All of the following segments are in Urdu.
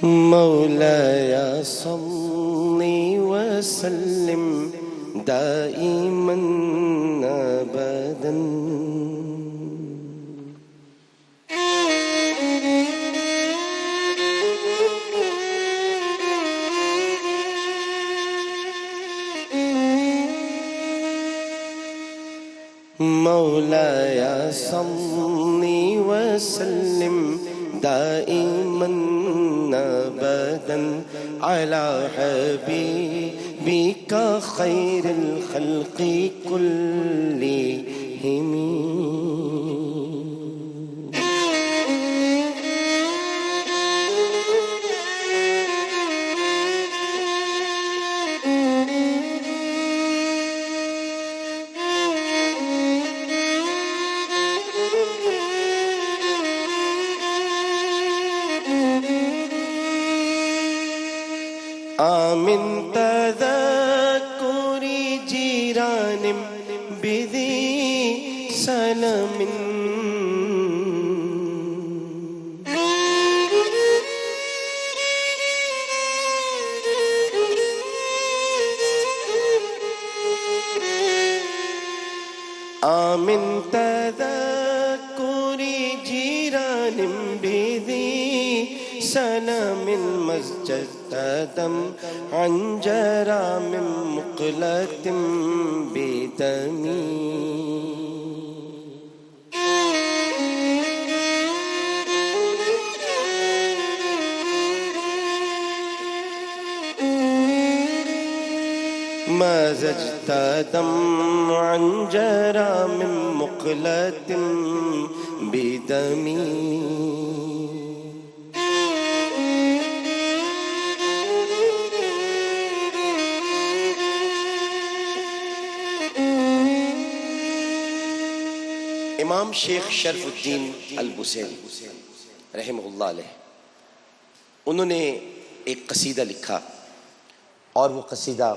مولاي صل وسلم دائما أبدا. مولاي صل وسلم دائما أبدا على حبيبك خير الخلق كلهم. من تذكر جيران بذي سلم من تذكر جيران بذي سلم مسجد عن جرام مقلة بدمي. مزجت دمعا جرى من مقلة بدمي. امام شیخ شرف الدین البصیری رحمہ اللہ علیہ، انہوں نے ایک قصیدہ لکھا اور وہ قصیدہ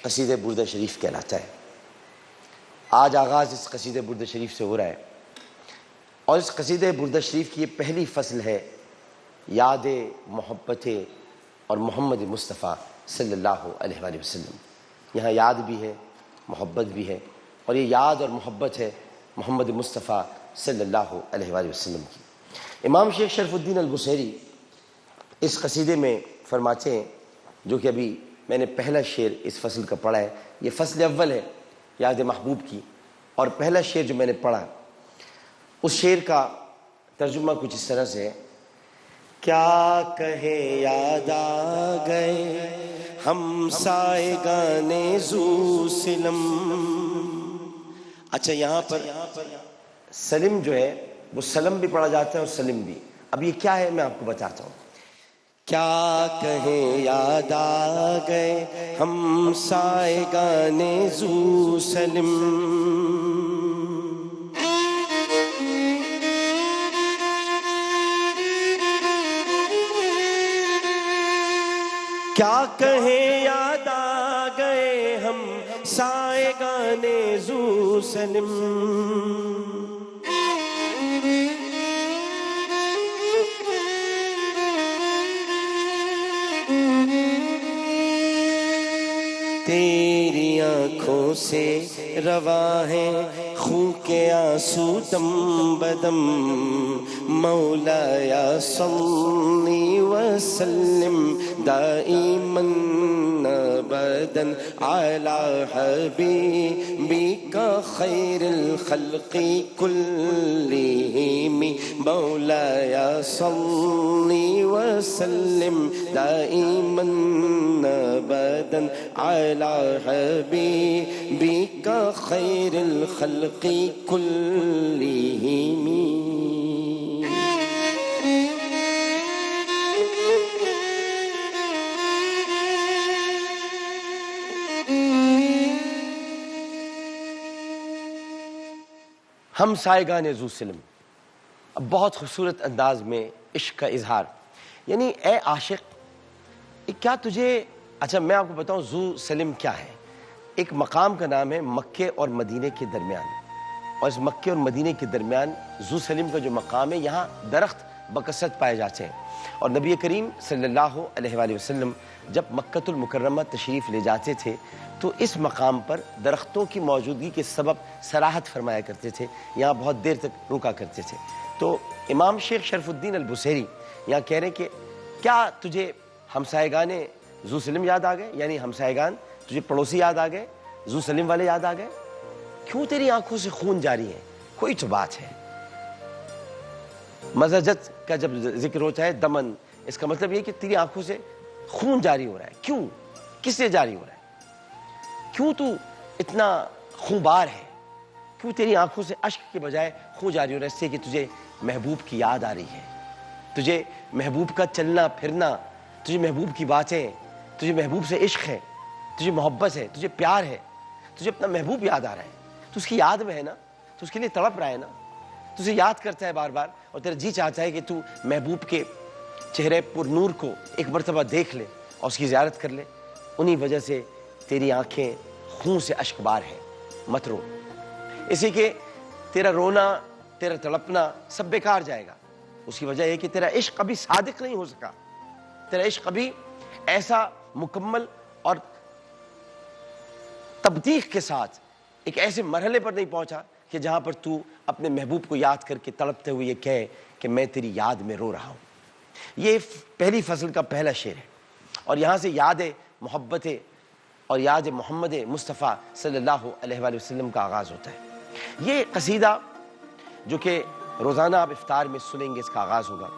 قصیدہ بردہ شریف کہلاتا ہے. آج آغاز اس قصیدہ بردہ شریف سے ہو رہا ہے اور اس قصیدہ بردہ شریف کی یہ پہلی فصل ہے، یاد محبت اور محمد مصطفیٰ صلی اللہ علیہ وآلہ وسلم. یہاں یاد بھی ہے، محبت بھی ہے، اور یہ یاد اور محبت ہے محمد مصطفیٰ صلی اللہ علیہ وآلہ وسلم کی. امام شیخ شرف الدین البصیری اس قصیدے میں فرماتے ہیں، جو کہ ابھی میں نے پہلا شعر اس فصل کا پڑھا ہے، یہ فصل اول ہے یاد محبوب کی، اور پہلا شعر جو میں نے پڑھا اس شعر کا ترجمہ کچھ اس طرح سے ہے: کیا کہے یاد آ گئے ہم سائگان ذو سلم. اچھا، یہاں پر سلم جو ہے وہ سلم بھی پڑھا جاتا ہے اور سلم بھی. اب یہ کیا ہے میں آپ کو بتاتا ہوں. کیا کہیں یاد آ گئے ہم سائگان ذو سلم، کیا کہیں یاد آ گئے ہم سائگان ذو سلم. تیری آنکھوں سے رواں ہیں خون کے آنسو دم بدم. مولایا صلی وسلم دائما ابدا علی حبیبک خیر الخلق کلہم. مولایا صلی وسلم دائما ابدا علی حبیبک خیر الخلق کلہم. ہم سائگان ذو سلم، اب بہت خوبصورت انداز میں عشق کا اظہار. یعنی اے عاشق، کیا تجھے، اچھا میں آپ کو بتاؤں ذو سلم کیا ہے. ایک مقام کا نام ہے مکے اور مدینے کے درمیان، اور اس مکے اور مدینے کے درمیان ذو سلم کا جو مقام ہے، یہاں درخت بکثرت پائے جاتے ہیں. اور نبی کریم صلی اللہ علیہ وآلہ وسلم جب مکۃ المکرمہ تشریف لے جاتے تھے تو اس مقام پر درختوں کی موجودگی کے سبب صراحت فرمایا کرتے تھے، یہاں بہت دیر تک رکا کرتے تھے۔ تو امام شیخ شرف الدین البصیری یہاں کہہ رہے ہیں کہ کیا تجھے ہمسائیگان ذو سلم یاد آ گئے، یعنی ہمسائیگان تجھے پڑوسی یاد آ گئے، ذو سلم والے یاد آ گئے؟ کیوں تیری آنکھوں سے خون جاری ہے؟ کوئی تو بات ہے۔ مزجت کا جب ذکر ہوتا ہے دمن، اس کا مطلب یہ کہ تیری آنکھوں سے خون جاری ہو رہا ہے۔ کیوں؟ کس سے جاری ہو رہا ہے؟ کیوں تو اتنا خونبار ہے؟ کیوں تیری آنکھوں سے اشک کے بجائے خون جاری ہو رہا ہے؟ اس سے کہ تجھے محبوب کی یاد آ رہی ہے، تجھے محبوب کا چلنا پھرنا، تجھے محبوب کی باتیں، تجھے محبوب سے عشق ہے، تجھے محبت ہے، تجھے پیار ہے، تجھے اپنا محبوب یاد آ رہا ہے، تو اس کی یاد میں ہے نا، تو اس کے لیے تڑپ رہا ہے نا، تجھے یاد کرتا ہے بار بار، اور تیرا جی چاہتا ہے کہ تو محبوب کے چہرے پر نور کو ایک مرتبہ دیکھ لے اور اس کی زیارت کر لے۔ انہی وجہ سے تیری آنکھیں خون سے اشکبار ہیں۔ مت رو، اسی کہ تیرا رونا، تیرا تڑپنا سب بیکار جائے گا۔ اس کی وجہ یہ کہ تیرا عشق کبھی صادق نہیں ہو سکا، تیرا عشق کبھی ایسا مکمل اور تبدیق کے ساتھ ایک ایسے مرحلے پر نہیں پہنچا کہ جہاں پر تو اپنے محبوب کو یاد کر کے تڑپتے ہوئے یہ کہے کہ میں تیری یاد میں رو رہا ہوں۔ یہ پہلی فصل کا پہلا شعر ہے، اور یہاں سے یاد محبت اور یاد محمد مصطفیٰ صلی اللہ علیہ وآلہ وسلم کا آغاز ہوتا ہے۔ یہ قصیدہ جو کہ روزانہ آپ افطار میں سنیں گے، اس کا آغاز ہوگا۔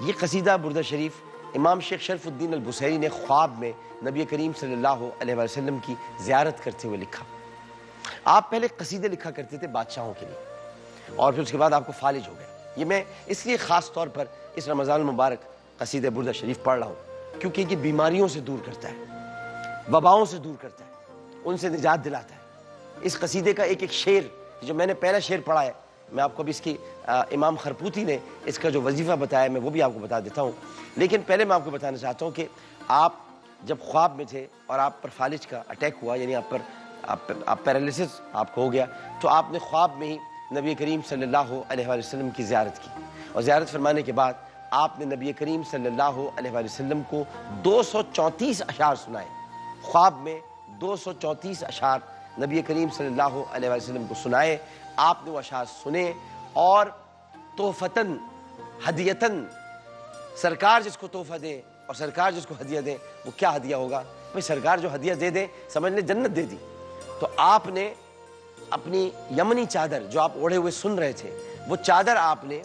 یہ قصیدہ بردہ شریف امام شیخ شرف الدین البصیری نے خواب میں نبی کریم صلی اللہ علیہ وآلہ وسلم کی زیارت کرتے ہوئے لکھا۔ آپ پہلے قصیدے لکھا کرتے تھے بادشاہوں کے لیے، اور پھر اس کے بعد آپ کو فالج ہو گئے۔ یہ میں اس لیے خاص طور پر اس رمضان المبارک قصیدہ بردہ شریف پڑھ رہا ہوں کیونکہ یہ بیماریوں سے دور کرتا ہے، وباؤں سے دور کرتا ہے، ان سے نجات دلاتا ہے۔ اس قصیدے کا ایک ایک شعر جو میں نے پہلا شعر پڑھا ہے، میں آپ کو ابھی اس کی امام خرپوتی نے اس کا جو وظیفہ بتایا میں وہ بھی آپ کو بتا دیتا ہوں، لیکن پہلے میں آپ کو بتانا چاہتا ہوں کہ آپ جب خواب میں تھے اور آپ پر فالج کا اٹیک ہوا، یعنی آپ پیرالیسس آپ کو ہو گیا، تو آپ نے خواب میں ہی نبی کریم صلی اللہ علیہ وآلہ وسلم کی زیارت کی، اور زیارت فرمانے کے بعد آپ نے نبی کریم صلی اللہ علیہ وآلہ وسلم کو 234 اشعار سنائے۔ خواب میں 234 اشعار نبی کریم صلی اللہ علیہ وآلہ وسلم کو سنائے۔ آپ نے وہ اشعار سنے اور تحفتاً ہدیتاً، سرکار جس کو تحفہ دے اور سرکار جس کو ہدیہ دے وہ کیا ہدیہ ہوگا؟ بھئی سرکار جو ہدیہ دے دیں سمجھ لیں جنت دے دی۔ تو آپ نے اپنی یمنی چادر جو آپ اوڑھے ہوئے سن رہے تھے، وہ چادر آپ نے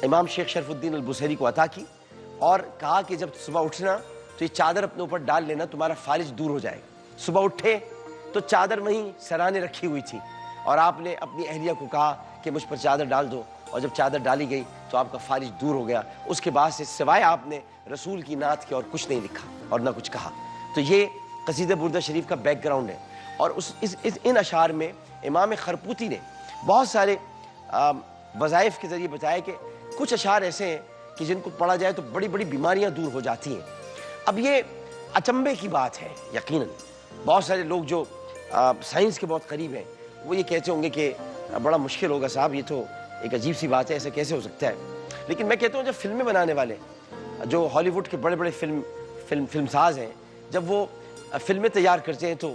امام شیخ شرف الدین البصیری کو عطا کی اور کہا کہ جب صبح اٹھنا تو یہ چادر اپنے اوپر ڈال لینا، تمہارا فالج دور ہو جائے گا۔ صبح اٹھے تو چادر وہیں سرانے رکھی ہوئی تھی، اور آپ نے اپنی اہلیہ کو کہا کہ مجھ پر چادر ڈال دو، اور جب چادر ڈالی گئی تو آپ کا فالج دور ہو گیا۔ اس کے بعد سے سوائے آپ نے رسول کی نعت کے اور کچھ نہیں لکھا اور نہ کچھ کہا۔ تو یہ قصیدہ بردہ شریف کا بیک گراؤنڈ ہے، اور ان اشعار میں امام خرپوتی نے بہت سارے وظائف کے ذریعے بتایا کہ کچھ اشعار ایسے ہیں کہ جن کو پڑھا جائے تو بڑی بڑی بیماریاں دور ہو جاتی ہیں۔ اب یہ اچنبے کی بات ہے، یقیناً بہت سارے لوگ جو سائنس کے بہت قریب ہیں وہ یہ کہتے ہوں گے کہ بڑا مشکل ہوگا صاحب، یہ تو ایک عجیب سی بات ہے، ایسا کیسے ہو سکتا ہے؟ لیکن میں کہتا ہوں جب فلمیں بنانے والے جو ہالی ووڈ کے بڑے بڑے فلم ساز ہیں، جب وہ فلمیں تیار کرتے ہیں تو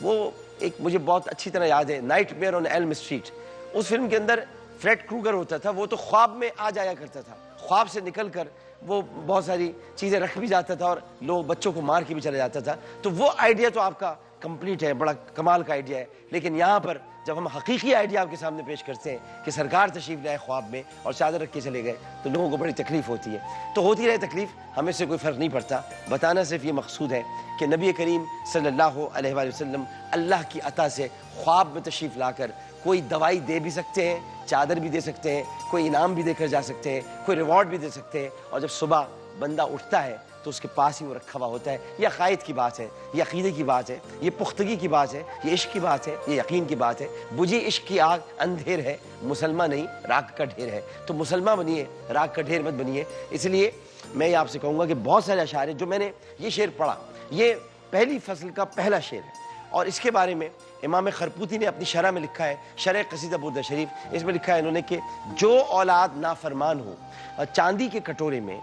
وہ ایک مجھے بہت اچھی طرح یاد ہے نائٹ میئر آن ایلم اسٹریٹ، اس فلم کے اندر فریڈ کروگر ہوتا تھا، وہ تو خواب میں آ جایا کرتا تھا، خواب سے نکل کر وہ بہت ساری چیزیں رکھ بھی جاتا تھا اور لوگ بچوں کو مار کے بھی چلا جاتا تھا۔ تو وہ آئیڈیا تو آپ کا کمپلیٹ ہے، بڑا کمال کا آئیڈیا ہے، لیکن یہاں پر جب ہم حقیقی آئیڈیا آپ کے سامنے پیش کرتے ہیں کہ سرکار تشریف لائے خواب میں اور چادر رکھ کے چلے گئے تو لوگوں کو بڑی تکلیف ہوتی ہے۔ تو ہوتی رہے تکلیف، ہمیں سے کوئی فرق نہیں پڑتا، بتانا صرف یہ مقصود ہے کہ نبی کریم صلی اللہ علیہ وآلہ وسلم اللہ کی عطا سے خواب میں تشریف لا کر کوئی دوائی دے بھی سکتے ہیں، چادر بھی دے سکتے ہیں، کوئی انعام بھی دے کر جا سکتے ہیں، کوئی ریوارڈ بھی دے سکتے ہیں، اور جب صبح بندہ اٹھتا ہے تو اس کے پاس ہی وہ رکھا ہوا ہوتا ہے۔ یہ عقائد کی بات ہے، یہ عقیدے کی بات ہے، یہ پختگی کی بات ہے، یہ عشق کی بات ہے، یہ یقین کی بات ہے۔ بجھی عشق کی آگ اندھیر ہے، مسلمان نہیں راگ کا ڈھیر ہے۔ تو مسلمان بنیے، راگ کا ڈھیر مت بنیے۔ اس لیے میں آپ سے کہوں گا کہ بہت سارے اشعار ہیں جو میں نے یہ شعر پڑھا، یہ پہلی فصل کا پہلا شعر ہے، اور اس کے بارے میں امام خرپوتی نے اپنی شرح میں لکھا ہے، شرح قصیدہ بردہ شریف، اس میں لکھا ہے انہوں نے کہ جو اولاد نافرمان ہو چاندی کے کٹورے میں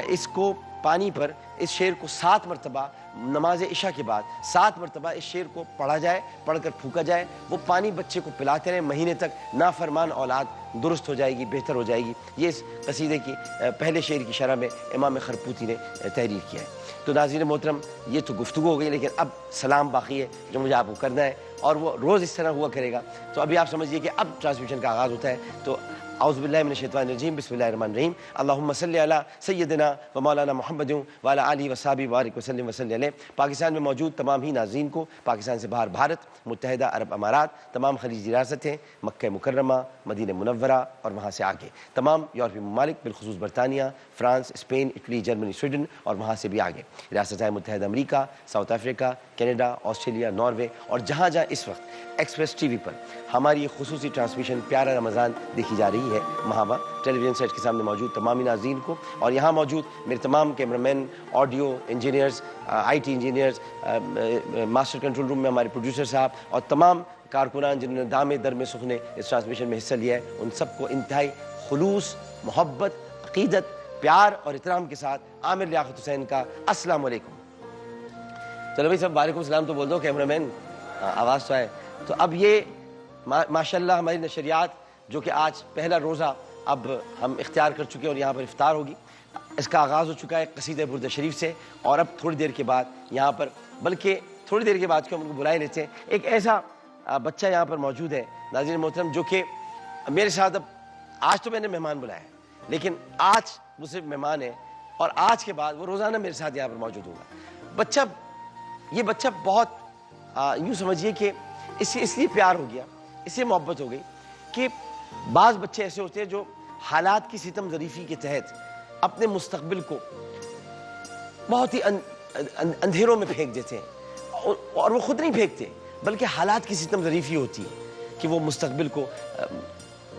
اس کو پانی پر اس شعر کو 7 مرتبہ نماز عشاء کے بعد 7 مرتبہ اس شعر کو پڑھا جائے، پڑھ کر پھونکا جائے، وہ پانی بچے کو پلاتے رہے مہینے تک، نافرمان اولاد درست ہو جائے گی، بہتر ہو جائے گی۔ یہ اس قصیدے کی پہلے شعر کی شرح میں امام خرپوتی نے تحریر کیا ہے۔ تو ناظرین محترم، یہ تو گفتگو ہو گئی، لیکن اب سلام باقی ہے جو مجھے آپ کو کرنا ہے، اور وہ روز اس طرح ہوا کرے گا۔ تو ابھی آپ سمجھیے کہ اب ٹرانسمیشن کا آغاز ہوتا ہے۔ تو اعوذ باللہ من الشیطان الرجیم، بسم اللہ الرحمن الرحیم، اللہم صلی علی سیدنا و مولانا محمد وعلی آلہ وصحبہ وبارک وسلم وصلی علیہ۔ پاکستان میں موجود تمام ہی ناظرین کو، پاکستان سے باہر بھارت، متحدہ عرب امارات، تمام خلیجی ریاستیں، مکہ مکرمہ، مدینہ منورہ اور وہاں سے آگے تمام یورپی ممالک، بالخصوص برطانیہ، France, Spain, Italy, Germany, Sweden اور وہاں سے بھی آگے ریاستہائے متحدہ America, South Africa, Canada, Australia, Norway, اور جہاں جہاں اس وقت ایکسپریس ٹی وی پر ہماری یہ خصوصی ٹرانسمیشن پیارا رمضان دیکھی جا رہی ہے، وہاں ٹیلی ویژن سیٹ کے سامنے موجود تمامی ناظرین کو، اور یہاں موجود میرے تمام camera man, audio engineers, I T engineers, master control room میں ہمارے پروڈیوسر صاحب، اور تمام کارکنان جنہوں نے دامے در میں سخنے اس ٹرانسمیشن میں حصہ لیا ہے، ان سب کو انتہائی خلوص، محبت، عقیدت، پیار اور احترام کے ساتھ عامر لیاقت حسین کا السلام علیکم۔ چلو بھائی سب وعلیکم السلام تو بول دو، کیمرہ مین آواز تو آئے۔ تو اب یہ ماشاءاللہ ہماری نشریات جو کہ آج پہلا روزہ اب ہم اختیار کر چکے اور یہاں پر افطار ہوگی، اس کا آغاز ہو چکا ہے قصیدہ بردہ شریف سے، اور اب تھوڑی دیر کے بعد یہاں پر، بلکہ تھوڑی دیر کے بعد کیوں ہم ان کو بلائے لیتے ہیں، ایک ایسا بچہ یہاں پر موجود ہے ناظرین محترم جو کہ میرے ساتھ، اب آج تو میں نے مہمان بلایا ہے لیکن آج وہ صرف مہمان ہے، اور آج کے بعد وہ روزانہ میرے ساتھ یہاں پر موجود ہوگا۔ یہ بچہ بہت یوں سمجھیے کہ اس سے اس لیے پیار ہو گیا، اس سے محبت ہو گئی کہ بعض بچے ایسے ہوتے ہیں جو حالات کی ستم ظریفی کے تحت اپنے مستقبل کو بہت ہی اندھیروں میں پھینک دیتے ہیں، اور وہ خود نہیں پھینکتے بلکہ حالات کی ستم ظریفی ہوتی ہے کہ وہ مستقبل کو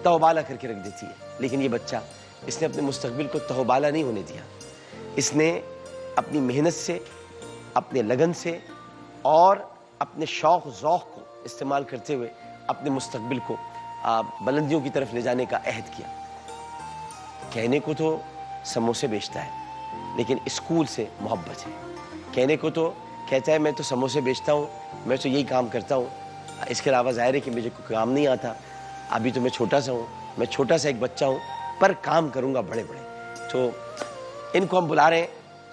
تہوبالا کر کے رکھ دیتی ہے۔ لیکن یہ بچہ، اس نے اپنے مستقبل کو تہوبالا نہیں ہونے دیا، اس نے اپنی محنت سے، اپنے لگن سے اور اپنے شوق و ذوق کو استعمال کرتے ہوئے اپنے مستقبل کو بلندیوں کی طرف لے جانے کا عہد کیا۔ کہنے کو تو سموسے بیچتا ہے لیکن اسکول سے محبت ہے، کہنے کو تو کہتا ہے میں تو سموسے بیچتا ہوں، میں تو یہی کام کرتا ہوں، اس کے علاوہ ظاہر ہے کہ مجھے کوئی کام نہیں آتا، ابھی تو میں چھوٹا سا ہوں، میں چھوٹا سا ایک بچہ ہوں، پر کام کروں گا بڑے بڑے۔ تو ان کو ہم بلا رہے ہیں،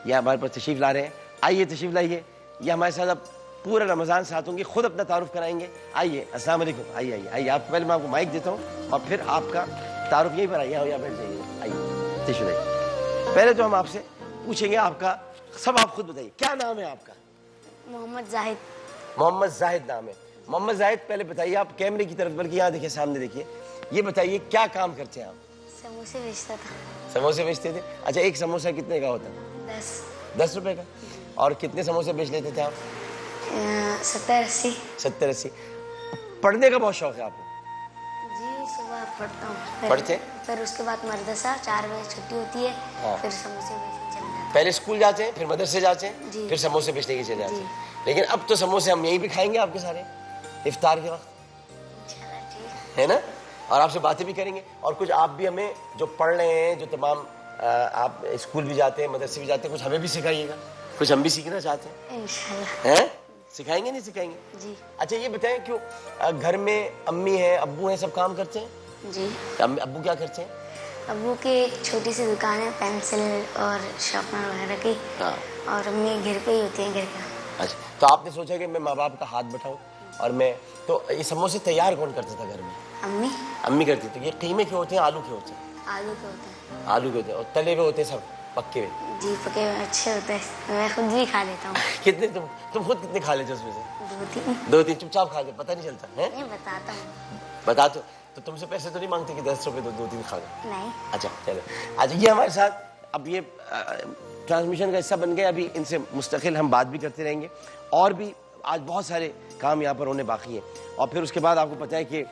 یا ہمارے پاس تشریف لا رہے ہیں، آئیے تشریف لائیے، یہ ہمارے ساتھ اب پورا رمضان ساتھ ہوں گے، خود اپنا تعارف کرائیں گے۔ آئیے، السلام علیکم، آئیے آئیے آئیے، آپ پہلے میں آپ کو مائک دیتا ہوں اور پھر آپ کا تعارف یہیں پر آئیے، یہاں بیٹھ جائیے، آئیے تشریف لائیے۔ پہلے تو ہم آپ سے پوچھیں گے، آپ کا سب آپ خود بتائیے، کیا نام ہے آپ کا؟ محمد زاہد۔ محمد زاہد نام ہے۔ محمد زاہد، پہلے بتائیے آپ کیمرے کی طرف، بلکہ یہاں دیکھیے، سامنے دیکھیے، یہ بتائیے کیا کام کرتے ہیں آپ؟ سموسے بیچتا تھا۔ سموسے بیچتے تھے؟ اچھا، ایک سموسہ کتنے کا ہوتا ہے؟ 10 روپے کا۔ اور کتنے سموسے بیچ لیتے تھے آپ؟ 70-80۔ 70-80۔ پڑھنے کا بہت شوق ہے آپ کو؟ جی، صبح پڑھتا ہوں۔ پڑھتے؟ پھر اس کے بعد مدرسہ، 4 بجے چھٹی ہوتی ہے، پھر سموسے بیچنے چلے جاتے ہیں۔ پہلے اسکول جاتے ہیں، پھر مدرسے جاتے ہیں، جی، پھر سموسے بیچنے کے چلے جاتے ہیں۔ جی۔ لیکن اب تو سموسے ہم یہیں بھی کھائیں گے آپ کے سارے افطار کے وقت، انشاءاللہ ٹھیک ہے نا، اور آپ سے باتیں بھی کریں گے، اور کچھ آپ بھی ہمیں جو پڑھ رہے ہیں، جو تمام آپ اسکول بھی جاتے ہیں، مدرسے بھی جاتے ہیں، کچھ ہمیں بھی سکھائیے گا، کچھ ہم بھی سیکھنا چاہتے ہیں، انشاءاللہ۔ ہیں؟ سکھائیں گے نہیں سکھائیں گے؟ جی اچھا یہ بتائیں، کیوں گھر میں امی ہیں، ابو ہیں، سب کام کرتے ہیں؟ جی۔ ابو کیا کرتے ہیں؟ ابو کی ایک چھوٹی سی دکان ہے، پینسل اور شارپنر وغیرہ کی، ہاں۔ اور امی گھر پہ ہی ہوتی ہیں، گھر کا۔ اچھا، تو آپ نے سوچا کہ میں ماں باپ کا ہاتھ بٹھاؤں، اور میں تو یہ سموسے تیار کون کرتا تھا گھر میں؟ امی۔ امی کرتی تھی۔ یہ قیمے کے ہوتے ہیں، آلو کے ہوتے ہیں؟ آلو کے ہوتے ہیں۔ آلو کے ہوتے ہیں، اور تلے ہوئے ہوتے ہیں سب پکے ہوئے؟ جی، پکے ہوئے اچھے ہوتے ہیں، میں خود بھی کھا لیتا ہوں۔ کتنے تم خود کتنے کھا لیتے اس میں سے؟ 2-3۔ 2-3 چپ چاپ کھا لیتے، پتہ نہیں چلتا ہے؟ نہیں، بتاتا ہوں۔ بتا تو تم سے پیسے تو نہیں مانگتے کہ 10 روپے 2-3 کھا لیں؟ نہیں۔ اچھا چلو، اچھا یہ ہمارے ساتھ اب یہ ٹرانسمیشن کا حصہ بن گیا، ابھی ان سے مستقل ہم بات بھی کرتے رہیں گے، اور بھی آج بہت سارے کام یہاں پر ہونے باقی ہیں، اور پھر اس کے بعد آپ کو پتہ ہے کہ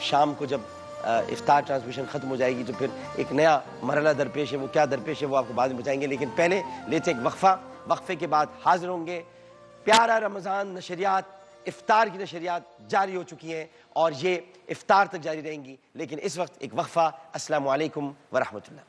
شام کو جب افطار ٹرانسمیشن ختم ہو جائے گی تو پھر ایک نیا مرحلہ درپیش ہے، وہ کیا درپیش ہے وہ آپ کو بعد میں بتائیں گے، لیکن پہلے لیتے ایک وقفہ، وقفے کے بعد حاضر ہوں گے پیارا رمضان نشریات افطار کی نشریات جاری ہو چکی ہیں اور یہ افطار تک جاری رہیں گی، لیکن اس وقت ایک وقفہ۔ السلام علیکم ورحمۃ اللہ۔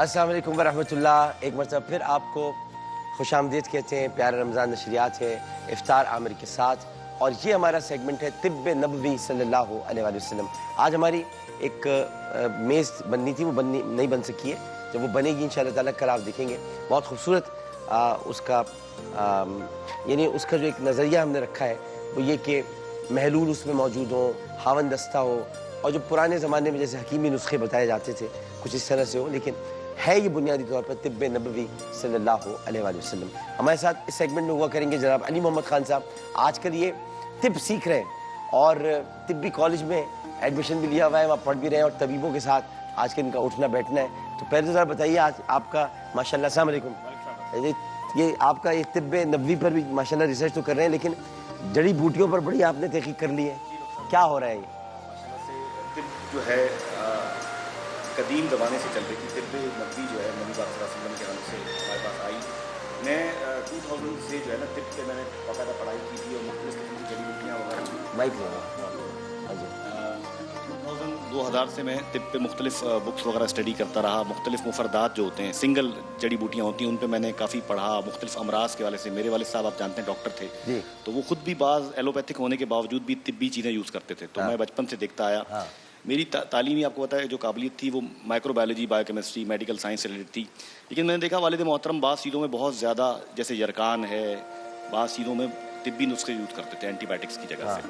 السلام علیکم ورحمۃ اللہ۔ ایک مرتبہ پھر آپ کو خوش آمدید کہتے ہیں۔ پیارا رمضان نشریات ہے افطار عامر کے ساتھ، اور یہ ہمارا سیگمنٹ ہے طب نبوی صلی اللہ علیہ وآلہ وسلم۔ آج ہماری ایک میز بننی تھی، وہ نہیں بن سکی ہے، جب وہ بنے گی انشاءاللہ تعالیٰ کل آپ دیکھیں گے۔ بہت خوبصورت اس کا یعنی اس کا جو ایک نظریہ ہم نے رکھا ہے وہ یہ کہ محلول اس میں موجود ہوں، خاوند دستہ ہو، اور جو پرانے زمانے میں جیسے حکیمی نسخے بتائے جاتے تھے کچھ اس طرح سے ہو، لیکن ہے یہ بنیادی طور پر طب نبوی صلی اللہ علیہ وآلہ وسلم۔ ہمارے ساتھ اس سیگمنٹ میں ہوا کریں گے جناب علی محمد خان صاحب۔ آج کل یہ طب سیکھ رہے ہیں اور طبی کالج میں ایڈمیشن بھی لیا ہوا ہے، وہاں پڑھ بھی رہے ہیں، اور طبیبوں کے ساتھ آج کل ان کا اٹھنا بیٹھنا ہے۔ تو پہلے ذرا بتائیے، آج آپ کا ماشاءاللہ، السلام علیکم، یہ آپ کا یہ طب نبوی پر بھی ماشاءاللہ ریسرچ تو کر رہے ہیں، لیکن جڑی بوٹیوں پر بڑی آپ نے تحقیق کر لی ہے، کیا ہو رہا ہے یہ؟ طب جو ہے قدیم زمانے سے چل رہی تھی، طب نبوی جو ہے نبی پاک صلی اللہ علیہ وسلم کے نام سے ہمارے پاس آئی۔ میں 2000 سے جو ہے نا طب کے میں نے باقاعدہ پڑھائی کی تھی اور مختلف قسم کی جڑی بوٹیاں وغیرہ کی۔ 2000 سے میں طب پہ مختلف بکس وغیرہ اسٹڈی کرتا رہا۔ مختلف مفردات جو ہوتے ہیں، سنگل جڑی بوٹیاں ہوتی ہیں، ان پہ میں نے کافی پڑھا۔ مختلف امراض کے والے سے، میرے والد صاحب آپ جانتے ہیں ڈاکٹر تھے، تو وہ خود بھی بعض ایلوپیتھک ہونے کے باوجود بھی طبی چیزیں یوز کرتے تھے، تو میں بچپن سے دیکھتا آیا۔ میری تعلیمی آپ کو پتہ ہے جو قابلیت تھی وہ micro biology, bio chemistry, medical science سے ریلیٹڈ تھی، لیکن میں نے دیکھا والد محترم بعض چیزوں میں بہت زیادہ، جیسے یرکان ہے، بعض چیزوں میں طبی نسخے یوز کرتے تھے اینٹی بایوٹکس کی جگہ سے۔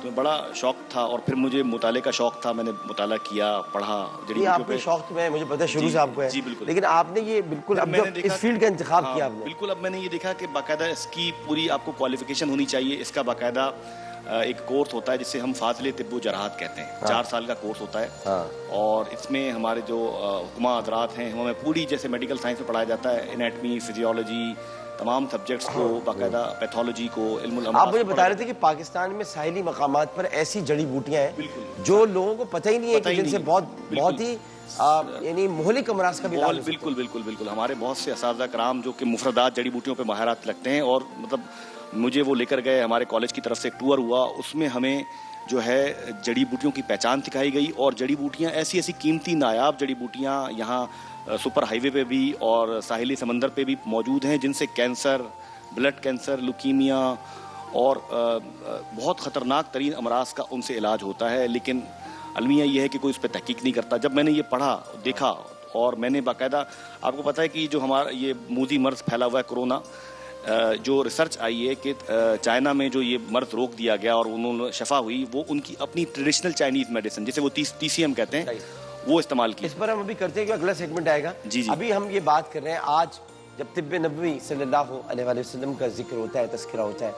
تو بڑا شوق تھا، اور پھر مجھے مطالعے کا شوق تھا، میں نے مطالعہ کیا، پڑھا جڑی بوٹیوں پہ۔ شوق تو مجھے پتہ ہے شروع سے آپ کو ہے، جی بالکل، لیکن آپ نے یہ بالکل اب اس فیلڈ کا انتخاب کیا آپ نے؟ بالکل، اب میں نے یہ دیکھا کہ باقاعدہ اس کی پوری آپ کو کوالیفیکیشن ہونی چاہیے۔ اس کا باقاعدہ ایک کورس ہوتا ہے جسے ہم فاضل طب و جراحت کہتے ہیں، 4 سال کا کورس ہوتا ہے، اور اس میں ہمارے جو حکماء حضرات ہیں ہمیں پوری جیسے میڈیکل سائنس میں پڑھایا جاتا ہے، انیٹمی، فزیولوجی، تمام سبجیکٹس کو باقاعدہ، پیتھولوجی کو، علم الامراض۔ آپ مجھے بتا رہے تھے کہ پاکستان میں ساحلی مقامات پر ایسی جڑی بوٹیاں ہیں جو لوگوں کو پتہ ہی نہیں ہے کہ جن سے بہت ہی یعنی مہلک امراض کا بھی علاج ہے۔ بالکل بالکل بالکل، ہمارے بہت سے اساتذہ کرام جو کہ مفردات جڑی بوٹیوں پہ ماہرات لگتے ہیں، اور مطلب مجھے وہ لے کر گئے، ہمارے کالج کی طرف سے ایک ٹور ہوا، اس میں ہمیں جو ہے جڑی بوٹیوں کی پہچان سکھائی گئی، اور جڑی بوٹیاں ایسی ایسی قیمتی نایاب جڑی بوٹیاں یہاں سپر ہائی وے پہ بھی اور ساحلی سمندر پہ بھی موجود ہیں، جن سے کینسر، بلڈ کینسر، لیوکیمیا اور بہت خطرناک ترین امراض کا ان سے علاج ہوتا ہے، لیکن المیہ یہ ہے کہ کوئی اس پہ تحقیق نہیں کرتا۔ جب میں نے یہ پڑھا، دیکھا، اور میں نے باقاعدہ، آپ کو پتہ ہے کہ جو ہمارا یہ موذی مرض پھیلا ہوا ہے کرونا، جو ریسرچ آئی ہے کہ چائنا میں جو یہ مرض روک دیا گیا اور انہوں نے شفا ہوئی، وہ ان کی اپنی ٹریڈیشنل چائنیز میڈیسن جسے وہ TCM کہتے ہیں، وہ استعمال کی۔ اس پر ہم ابھی کرتے ہیں کہ اگلا سیگمنٹ آئے گا۔ ابھی ہم یہ بات کر رہے ہیں، آج جب طب نبوی صلی اللہ علیہ وآلہ وسلم کا ذکر ہوتا ہے، تذکرہ ہوتا ہے،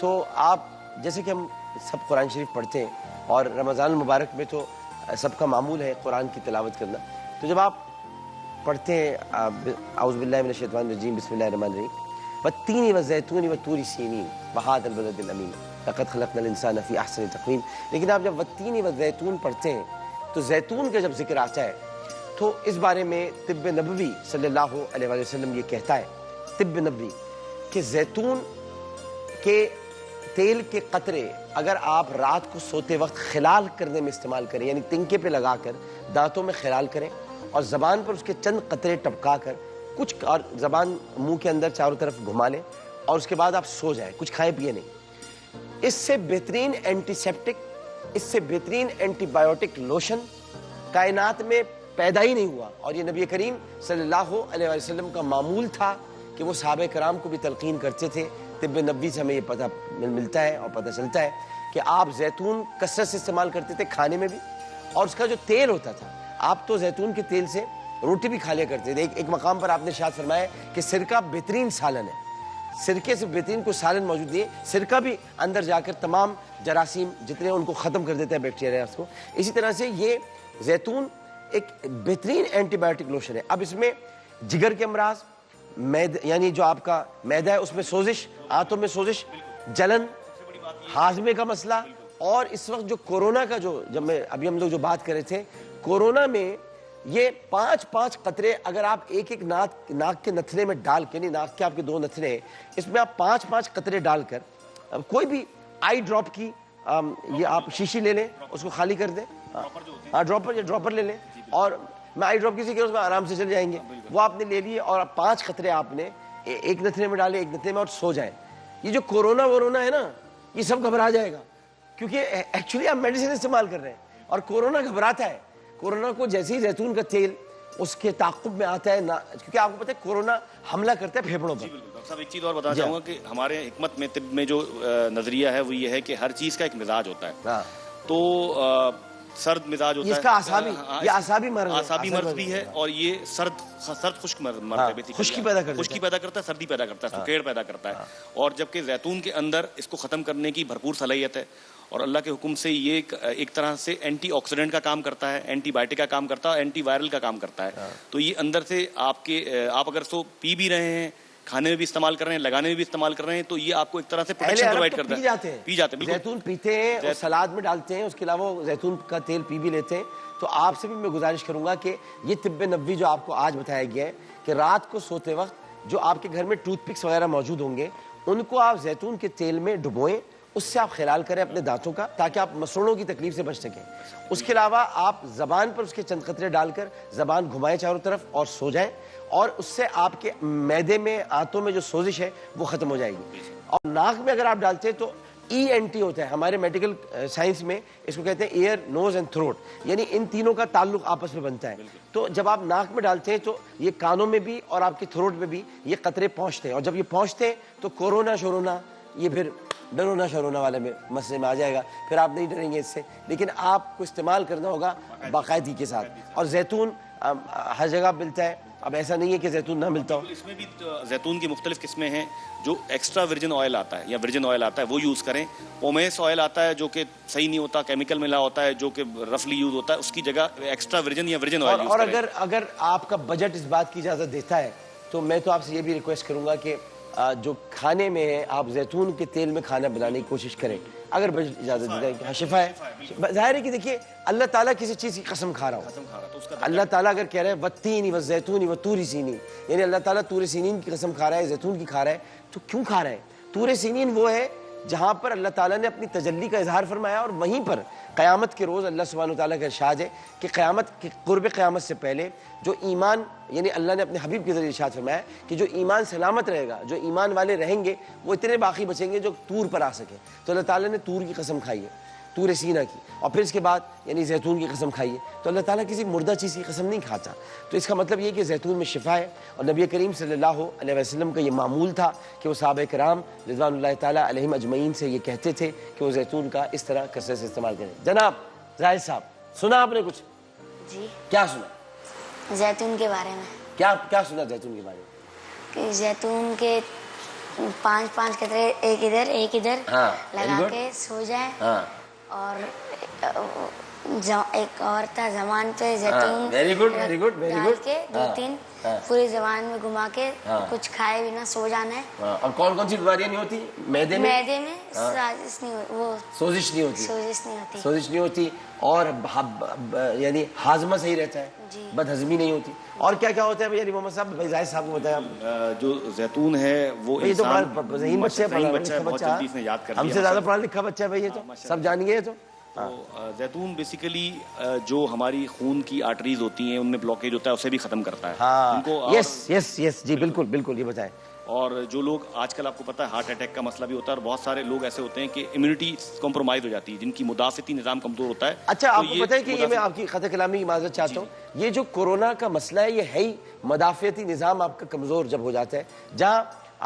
تو آپ جیسے کہ ہم سب قرآن شریف پڑھتے ہیں، اور رمضان المبارک میں تو سب کا معمول ہے قرآن کی تلاوت کرنا، تو جب آپ پڑھتے ہیں اعوذ باللہ من الشیطان الرجیم، بسم اللہ الرحمن الرحیم، والتین والزیتون والطور سینین وہذا البلد الامین لقد خلقنا الانسان فی احسن تقویم، لیکن آپ جب والتین والزیتون پڑھتے ہیں تو زیتون کا جب ذکر آتا ہے تو اس بارے میں طب نبوی صلی اللہ علیہ وآلہ وسلم یہ کہتا ہے، طب نبوی، کہ زیتون کے تیل کے قطرے اگر آپ رات کو سوتے وقت خلال کرنے میں استعمال کریں، یعنی تنکے پہ لگا کر دانتوں میں خلال کریں، اور زبان پر اس کے چند قطرے ٹپکا کر کچھ، اور زبان منہ کے اندر چاروں طرف گھما لیں، اور اس کے بعد آپ سو جائیں، کچھ کھائیں پیے نہیں، اس سے بہترین اینٹی سیپٹک، اس سے بہترین اینٹی بایوٹک لوشن کائنات میں پیدا ہی نہیں ہوا۔ اور یہ نبی کریم صلی اللہ علیہ وسلم کا معمول تھا کہ وہ صحابہ کرام کو بھی تلقین کرتے تھے۔ طب نبوی سے ہمیں یہ پتہ ملتا ہے اور پتہ چلتا ہے کہ آپ زیتون کثرت سے استعمال کرتے تھے، کھانے میں بھی، اور اس کا جو تیل ہوتا تھا، آپ تو زیتون کے تیل سے روٹی بھی کھا لیا کرتے تھے۔ ایک مقام پر آپ نے ارشاد فرمایا کہ سرکہ بہترین سالن ہے، سرکے سے بہترین کوئی سالن موجود نہیں ہے، سرکہ بھی اندر جا کر تمام جراثیم جتنے ان کو ختم کر دیتا ہے، بیکٹیریا کو۔ اسی طرح سے یہ زیتون ایک بہترین اینٹی بایوٹک لوشن ہے. اب اس میں جگر کے امراض، یعنی جو آپ کا معدہ ہے اس میں سوزش، آنتوں میں سوزش، جلن، ہاضمے کا مسئلہ، اور اس وقت جو کورونا کا ابھی ہم لوگ جو بات کر رہے تھے، کورونا میں یہ 5 قطرے اگر آپ ایک ناک کے نتھنے میں ڈال کے، نہیں ناک کے آپ کے 2 نتھنے ہیں، اس میں آپ 5 قطرے ڈال کر کوئی بھی آئی ڈراپ کی یہ آپ شیشی لے لیں، اس کو خالی کر دیں، ہاں ڈراپر لے لیں، اور میں آئی ڈراپ کسی کے اس میں آرام سے چل جائیں گے. وہ آپ نے لے لیے اور 5 قطرے آپ نے ایک نتھنے میں ڈالے، ایک نتھنے میں، اور سو جائیں. یہ جو کورونا ہے نا، یہ سب گھبرا جائے گا، کیونکہ ایکچولی آپ میڈیسن استعمال کر رہے ہیں اور کورونا گھبراتا ہے. کورونا کو جیسے ہی زیتون کا تیل اس کے تعاقب میں آتا ہے، کیونکہ آپ کو پتہ ہے کورونا حملہ کرتا ہے پھیپھڑوں پر. ڈاکٹر صاحب ایک چیز اور بتانا چاہوں گا کہ ہمارے حکمت میں طب میں جو نظریہ ہے وہ یہ ہے کہ ہر چیز کا ایک مزاج ہوتا ہے. تو سرد مزاج ہوتا ہے، اس کا اعصابی مرض بھی ہے، اور یہ سرد خشک مرض ہے، خشکی پیدا کرتا ہے، سردی پیدا کرتا ہے، سکیڑ پیدا کرتا ہے. اور جبکہ زیتون کے اندر اس کو ختم کرنے کی بھرپور صلاحیت ہے، اور اللہ کے حکم سے یہ ایک طرح سے اینٹی آکسیڈنٹ کا کام کرتا ہے، اینٹی بایوٹک کا کام کرتا ہے، اینٹی وائرل کا کام کرتا ہے. تو یہ اندر سے آپ اگر پی بھی رہے ہیں، کھانے میں بھی استعمال کر رہے ہیں، لگانے میں بھی استعمال کر رہے ہیں، تو یہ آپ کو ایک طرح سے پروٹیکشن پرووائڈ کرتا ہے. پی جاتے ہیں، زیتون پیتے ہیں اور سلاد میں ڈالتے ہیں، اس کے علاوہ زیتون کا تیل پی بھی لیتے ہیں. تو آپ سے بھی میں گزارش کروں گا کہ یہ طب نبوی جو آپ کو آج بتایا گیا ہے کہ رات کو سوتے وقت جو آپ کے گھر میں ٹوتھ پکس وغیرہ موجود ہوں گے، ان کو آپ زیتون کے تیل میں ڈبوئیں، اس سے آپ خلال کریں اپنے دانتوں کا، تاکہ آپ مسوڑوں کی تکلیف سے بچ سکیں. اس کے علاوہ آپ زبان پر اس کے چند قطرے ڈال کر زبان گھمائیں چاروں طرف اور سو جائیں، اور اس سے آپ کے معدے میں، آنتوں میں جو سوزش ہے وہ ختم ہو جائے گی. اور ناک میں اگر آپ ڈالتے ہیں تو ENT ہوتا ہے ہمارے میڈیکل سائنس میں، اس کو کہتے ہیں ایئر، نوز اینڈ تھروٹ، یعنی ان تینوں کا تعلق آپس میں بنتا ہے. تو جب آپ ناک میں ڈالتے ہیں تو یہ کانوں میں بھی اور آپ کے تھروٹ میں بھی یہ قطرے پہنچتے ہیں، اور جب یہ پہنچتے ہیں تو کورونا شورونا یہ پھر ڈرونا شرونا والے میں مسئلے میں آ جائے گا، پھر آپ نہیں ڈریں گے اس سے. لیکن آپ کو استعمال کرنا ہوگا باقاعدگی کے ساتھ. اور زیتون ہر جگہ ملتا ہے، اب ایسا نہیں ہے کہ زیتون نہ ملتا ہو. اس میں بھی زیتون کی مختلف قسمیں ہیں. جو ایکسٹرا ورجن آئل آتا ہے یا ورجن آئل آتا ہے وہ یوز کریں. پومیس آئل آتا ہے جو کہ صحیح نہیں ہوتا، کیمیکل ملا ہوتا ہے جو کہ رفلی یوز ہوتا ہے، اس کی جگہ ایکسٹرا ورجن یا ورجن آئل یوز کریں. اور اگر آپ کا بجٹ اس بات کی اجازت دیتا ہے تو میں تو آپ سے یہ بھی ریکویسٹ کروں گا کہ جو کھانے میں ہے آپ زیتون کے تیل میں کھانا بنانے کی کوشش کریں، اگر بجٹ اجازت دیتا ہے کہ شفا ہے. ظاہر ہے کہ دیکھیے اللہ تعالیٰ کسی چیز کی قسم کھا رہا ہو. اللہ تعالیٰ اگر کہہ رہے ہیں والتین والزیتون وطور سینین، یعنی اللہ تعالیٰ طور سینین کی قسم کھا رہا ہے، زیتون کی کھا رہا ہے، تو کیوں کھا رہا ہے؟ طور سینین وہ ہے جہاں پر اللہ تعالیٰ نے اپنی تجلی کا اظہار فرمایا، اور وہیں پر قیامت کے روز اللہ سبحانہ وتعالیٰ کا ارشاد ہے کہ قیامت کے قرب قیامت سے پہلے جو ایمان، یعنی اللہ نے اپنے حبیب کے ذریعے ارشاد فرمایا کہ جو ایمان سلامت رہے گا، جو ایمان والے رہیں گے، وہ اتنے باقی بچیں گے جو طور پر آ سکیں. تو اللہ تعالیٰ نے طور کی قسم کھائی ہے، طور سینہ کی، اور پھر اس کے بعد یعنی زیتون کی قسم کھائی ہے. تو اللہ تعالیٰ کسی مردہ چیز کی قسم نہیں کھاتا. تو اس کا مطلب یہ کہ زیتون میں شفا ہے. اور نبی کریم صلی اللہ علیہ وسلم کا یہ معمول تھا کہ وہ صحابہ کرام رضوان اللہ تعالیٰ علیہم اجمعین سے یہ کہتے تھے کہ وہ زیتون کا اس طرح کثرت سے استعمال کریں. جناب زاہد صاحب، سنا آپ نے کچھ؟ جی. کیا سنا؟ زیتون کے بارے میں. کیا سنا زیتون کے بارے میں؟ کہ زیتون کے 5 قطرے ایک ادھر لگا کے سو جائیں، اور ایک اور تھا زبان پہ زیتون ڈال کے 2-3 پوری زبان میں گھما کے کچھ کھائے بنا سو جانا ہے. اور کون کون سی بیماریاں نہیں ہوتی معدے میں؟ معدے میں سوزش نہیں ہوتی، اور یعنی ہاضمہ صحیح رہتا ہے، بد ہضمی نہیں ہوتی. اور کیا کیا ہوتا ہے بھائی علی محمد صاحب؟ بھائی زاہد صاحب کو بتایا. جو زیتون ہے وہ یہ تو بڑا ذہین بچہ ہے، بہت جلدی سے یاد کر لیا. ہم سے زیادہ پڑھا لکھا بچہ ہے بھائی، یہ تو سب جان گئے. تو زیتون بیسیکلی جو ہماری خون کی آرٹریز ہوتی ہیں ان میں بلاکیج ہوتا ہے اسے بھی ختم کرتا ہے. یس جی بالکل یہ بتائیں. اور جو لوگ آج کل آپ کو پتا ہے ہارٹ اٹیک کا مسئلہ بھی ہوتا ہے، اور بہت سارے لوگ ایسے ہوتے ہیں کہ امیونٹی کمپرومائز ہو جاتی ہے، جن کی مدافعتی نظام کمزور ہوتا ہے. اچھا، آپ کو پتہ ہے کہ یہ میں آپ کی خطۂ کلامی کی معذرت چاہتا ہوں، یہ جو کورونا کا مسئلہ ہے یہ ہے ہی مدافعتی نظام آپ کا کمزور جب ہو جاتا ہے، جہاں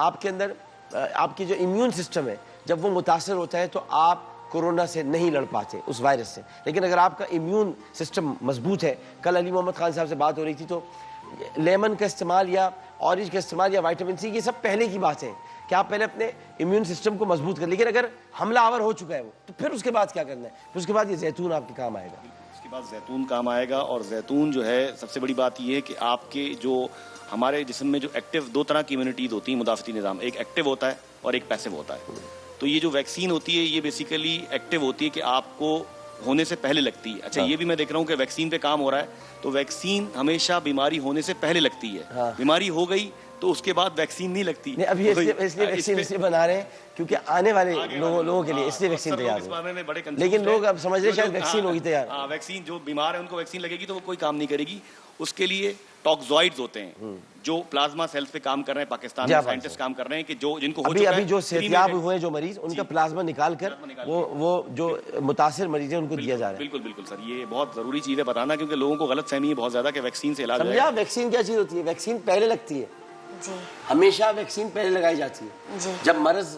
آپ کے اندر آپ کی جو امیون سسٹم ہے جب وہ متاثر ہوتا ہے تو آپ کورونا سے نہیں لڑ پاتے اس وائرس سے. لیکن اگر آپ کا امیون سسٹم مضبوط ہے، کل علی محمد خان صاحب سے بات ہو رہی تھی تو لیمن کا استعمال یا اورنج کا استعمال یا وائٹامن سی، یہ سب پہلے کی بات ہے کہ آپ پہلے اپنے امیون سسٹم کو مضبوط کر. لیکن اگر حملہ آور ہو چکا ہے وہ، تو پھر اس کے بعد کیا کرنا ہے؟ پھر اس کے بعد یہ زیتون آپ کے کام آئے گا. بعد زیتون کام آئے گا. اور زیتون جو ہے سب سے بڑی بات یہ ہے کہ آپ کے جو ہمارے جسم میں جو ایکٹیو 2 طرح کی امیونٹیز ہوتی ہیں مدافعتی نظام, ایک ایکٹیو ہوتا ہے اور ایک پیسو ہوتا ہے. تو یہ جو ویکسین ہوتی ہے یہ بیسیکلی ایکٹیو ہوتی ہے کہ آپ کو ہونے سے پہلے لگتی ہے. اچھا یہ بھی میں دیکھ رہا ہوں کہ ویکسین پہ کام ہو رہا ہے, تو ویکسین ہمیشہ بیماری ہونے سے پہلے لگتی ہے. بیماری ہو گئی تو اس کے بعد ویکسین نہیں لگتی. ابھی اس لیے ویکسین اس لیے بنا رہے ہیں کیونکہ آنے والے لوگوں کے لیے اس لیے ویکسین تیار ہے, لیکن لوگ اب سمجھ رہے شاید ویکسین ہوگی تیار. ہاں ویکسین, جو بیمار ہے ان کو ویکسین لگے گی تو وہ کوئی کام نہیں کرے گی. اس کے لیے ٹاکزوائڈز ہوتے ہیں جو پلازما سیلز پہ کام کر رہے ہیں, پاکستان میں سائنٹسٹ کام کر رہے ہیں کہ جو جن کو ابھی جو صحتیاب ہوئے جو مریض ان کا پلازما نکال کر وہ جو متاثر مریض ہیں ان کو دیا جا رہا ہے. بالکل بالکل سر, یہ بہت ضروری چیز ہے بتانا کیونکہ لوگوں کو غلط فہمی ہے بہت زیادہ کہ ویکسین سے علاج سمجھا. ویکسین کیا چیز ہوتی ہے؟ ویکسین پہلے لگتی ہے جی, ہمیشہ, ویکسین پہلے لگائی جاتی ہے جی. جب مرض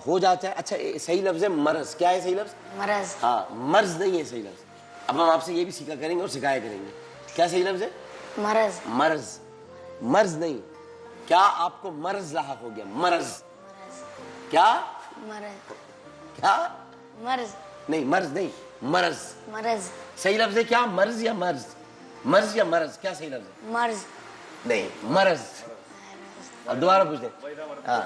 ہو جاتا ہے. اچھا صحیح لفظ ہے مرض, کیا ہے صحیح لفظ؟ مرض. ہاں مرض نہیں ہے صحیح لفظ. اب ہم آپ سے یہ بھی سیکھا کریں گے اور سکھایا کریں گے. کیا صحیح لفظ ہے؟ مرض. مرض, مرض نہیں. کیا آپ کو مرض لاحق ہو گیا؟ مرض. کیا مرض. کیا مرض. نہیں, مرض نہیں, مرض. مرض. صحیح لفظ ہے کیا؟ مرض یا مرض؟ مرض یا مرض, کیا صحیح لفظ ہے؟ مرض. نہیں, مرض. اب دوبارہ پوچھ لیں. ہاں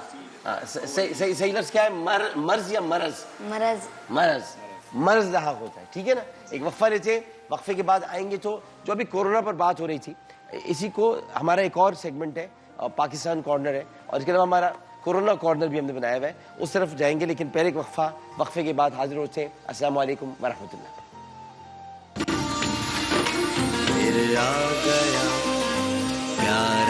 صحیح لفظ کیا ہے؟ مرض یا مرض؟ مرض. مرض, مرض لاحق ہوتا ہے. ٹھیک ہے نا. ایک وقفہ لیتے ہیں, وقفے کے بعد آئیں گے. تو جو ابھی کورونا پر بات ہو رہی تھی, اسی کو ہمارا ایک اور سیگمنٹ ہے پاکستان کارنر ہے, اور اس کے علاوہ ہمارا کورونا کارنر بھی ہم نے بنایا ہوا ہے, اس طرف جائیں گے. لیکن پہلے ایک وقفے کے بعد حاضر ہوتے ہیں. السلام علیکم ورحمۃ اللہ. پھر آ گیا پیارا